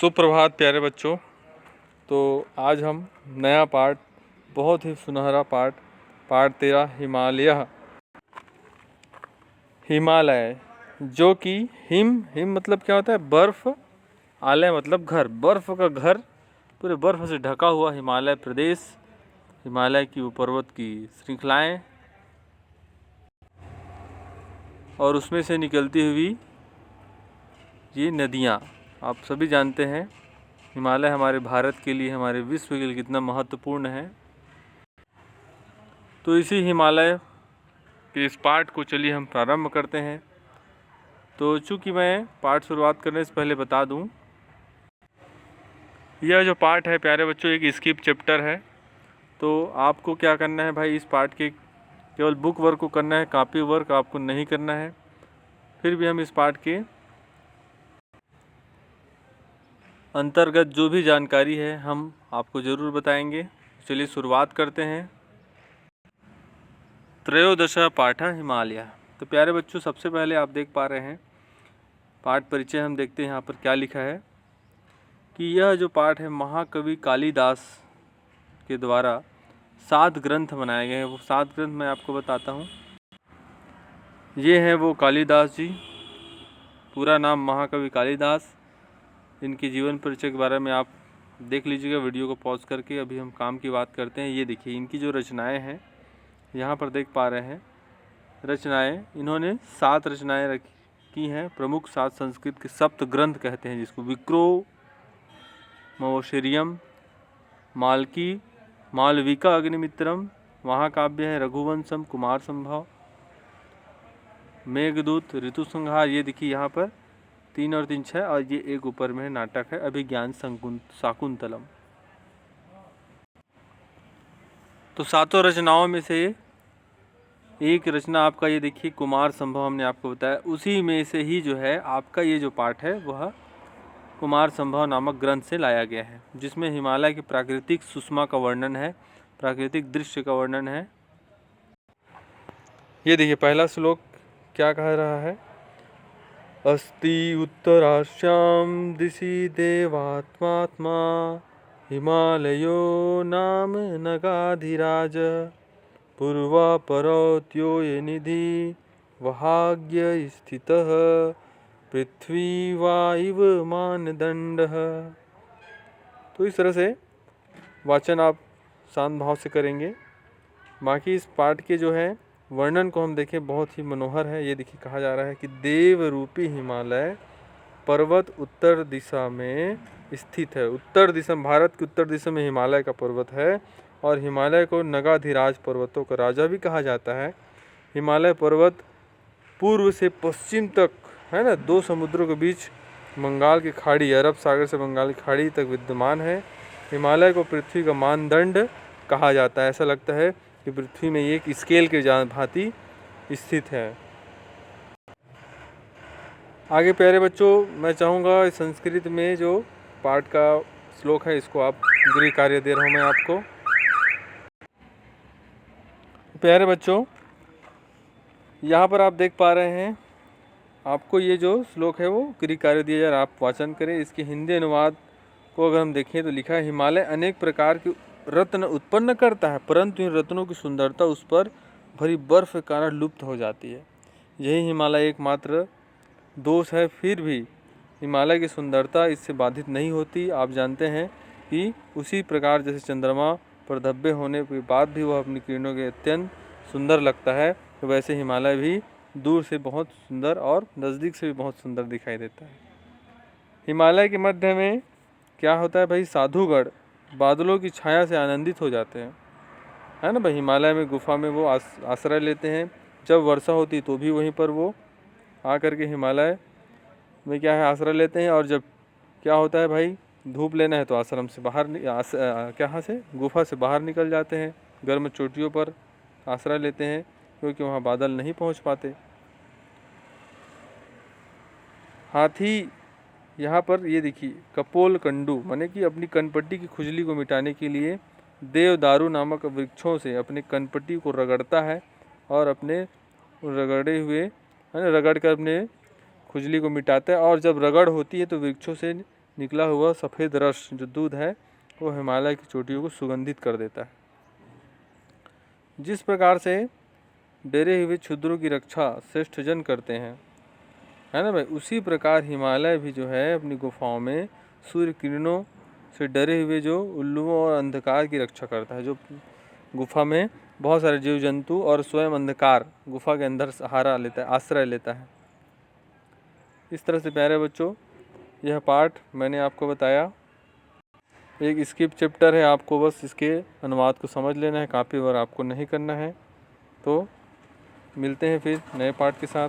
सुप्रभात प्यारे बच्चों। तो आज हम नया पाठ, बहुत ही सुनहरा पाठ 13 हिमालय, जो कि हिम मतलब क्या होता है? बर्फ़। आलय मतलब घर, बर्फ़ का घर, पूरे बर्फ़ से ढका हुआ हिमालय प्रदेश, हिमालय की वो पर्वत की श्रृंखलाएँ और उसमें से निकलती हुई ये नदियाँ। आप सभी जानते हैं हिमालय हमारे भारत के लिए, हमारे विश्व के लिए कितना महत्वपूर्ण है। तो इसी हिमालय के इस पाठ को चलिए हम प्रारंभ करते हैं। तो चूँकि मैं पाठ शुरुआत करने से पहले बता दूं, यह जो पाठ है प्यारे बच्चों एक स्किप चैप्टर है। तो आपको क्या करना है भाई, इस पाठ के केवल बुक वर्क को करना है, कॉपी वर्क आपको नहीं करना है। फिर भी हम इस पाठ के अंतर्गत जो भी जानकारी है हम आपको ज़रूर बताएंगे। चलिए शुरुआत करते हैं। त्रयोदश पाठ हिमालय। तो प्यारे बच्चों सबसे पहले आप देख पा रहे हैं पाठ परिचय। हम देखते हैं यहाँ पर क्या लिखा है कि यह जो पाठ है महाकवि कालिदास के द्वारा 7 ग्रंथ बनाए गए हैं। वो 7 ग्रंथ मैं आपको बताता हूँ। ये हैं वो कालिदास जी, पूरा नाम महाकवि कालिदास। इनके जीवन परिचय के बारे में आप देख लीजिएगा वीडियो को पॉज करके। अभी हम काम की बात करते हैं। ये देखिए इनकी जो रचनाएं हैं, यहाँ पर देख पा रहे हैं रचनाएं। इन्होंने 7 रचनाएं की हैं, प्रमुख 7 संस्कृत के सप्त ग्रंथ कहते हैं जिसको। विक्रमोर्वशीयम, मालकी, मालविका अग्निमित्रम, महाकाव्य है रघुवंशम, कुमार संभव, मेघदूत, ऋतुसंहार। ये देखिए यहाँ पर 3 और 3 6, और ये एक ऊपर में नाटक है अभिज्ञान शाकुंतलम। तो 7 रचनाओं में से एक रचना आपका ये देखिए कुमार संभव, हमने आपको बताया। उसी में से ही जो है आपका ये जो पाठ है वह कुमार संभव नामक ग्रंथ से लाया गया है, जिसमें हिमालय की प्राकृतिक सुषमा का वर्णन है, प्राकृतिक दृश्य का वर्णन है। ये देखिए पहला श्लोक क्या कह रहा है? अस्ति उत्तराश्याम दिशि देवात्मात्मा, हिमालयो नाम नगाधिराज, पूर्वापरत्यो ये निधि वहाग्य स्थितः, पृथ्वी वायव मानदंडः। तो इस तरह से वाचन आप शांत भाव से करेंगे। बाकी इस पाठ के जो है वर्णन को हम देखें, बहुत ही मनोहर है। ये देखिए कहा जा रहा है कि देव रूपी हिमालय पर्वत उत्तर दिशा में स्थित है। उत्तर दिशा, भारत की उत्तर दिशा में हिमालय का पर्वत है, और हिमालय को नगाधिराज पर्वतों का राजा भी कहा जाता है। हिमालय पर्वत पूर्व से पश्चिम तक है ना, 2 समुद्रों के बीच बंगाल की खाड़ी, अरब सागर से बंगाल की खाड़ी तक विद्यमान है। हिमालय को पृथ्वी का मानदंड कहा जाता है। ऐसा लगता है कि पृथ्वी में एक स्केल के भांति स्थित है। आगे प्यारे बच्चों मैं चाहूँगा संस्कृत में जो पाठ का श्लोक है इसको आप गृह कार्य दे रहा हूँ मैं आपको। प्यारे बच्चों यहाँ पर आप देख पा रहे हैं, आपको ये जो श्लोक है वो गृह कार्य दिया जा रहा है, आप वाचन करें। इसके हिंदी अनुवाद को अगर हम देखें तो लिखा है, हिमालय अनेक प्रकार के रत्न उत्पन्न करता है, परंतु इन रत्नों की सुंदरता उस पर भरी बर्फ के कारण लुप्त हो जाती है। यही हिमालय एकमात्र दोष है। फिर भी हिमालय की सुंदरता इससे बाधित नहीं होती। आप जानते हैं कि उसी प्रकार जैसे चंद्रमा पर धब्बे होने के बाद भी वह अपनी किरणों के अत्यंत सुंदर लगता है, तो वैसे हिमालय भी दूर से बहुत सुंदर और नज़दीक से भी बहुत सुंदर दिखाई देता है। हिमालय के मध्य में क्या होता है भाई, साधुगढ़ बादलों की छाया से आनंदित हो जाते हैं, है ना भाई। हिमालय में गुफा में वो आश्रय लेते हैं। जब वर्षा होती तो भी वहीं पर वो आकर के हिमालय में क्या है आश्रय लेते हैं। और जब क्या होता है भाई, धूप लेना है तो आश्रम से बाहर कहाँ से, गुफा से बाहर निकल जाते हैं। गर्म चोटियों पर आश्रय लेते हैं क्योंकि वहाँ बादल नहीं पहुँच पाते। हाथी यहाँ पर ये देखिए कपोल कंडू माने कि अपनी कनपट्टी की खुजली को मिटाने के लिए देवदारू नामक वृक्षों से अपने कनपट्टी को रगड़ता है, और अपने रगड़े हुए है ना, रगड़ कर अपने खुजली को मिटाता है। और जब रगड़ होती है तो वृक्षों से निकला हुआ सफ़ेद रस जो दूध है वो हिमालय की चोटियों को सुगंधित कर देता है। जिस प्रकार से डरे हुए क्षुद्रों की रक्षा श्रेष्ठ जन करते हैं, है ना भाई, उसी प्रकार हिमालय भी जो है अपनी गुफाओं में सूर्य किरणों से डरे हुए जो उल्लुओं और अंधकार की रक्षा करता है। जो गुफा में बहुत सारे जीव जंतु और स्वयं अंधकार गुफा के अंदर सहारा लेता है, आश्रय लेता है। इस तरह से प्यारे बच्चों यह पाठ मैंने आपको बताया। एक स्किप चैप्टर है, आपको बस इसके अनुवाद को समझ लेना है, कॉपी और आपको नहीं करना है। तो मिलते हैं फिर नए पाठ के साथ।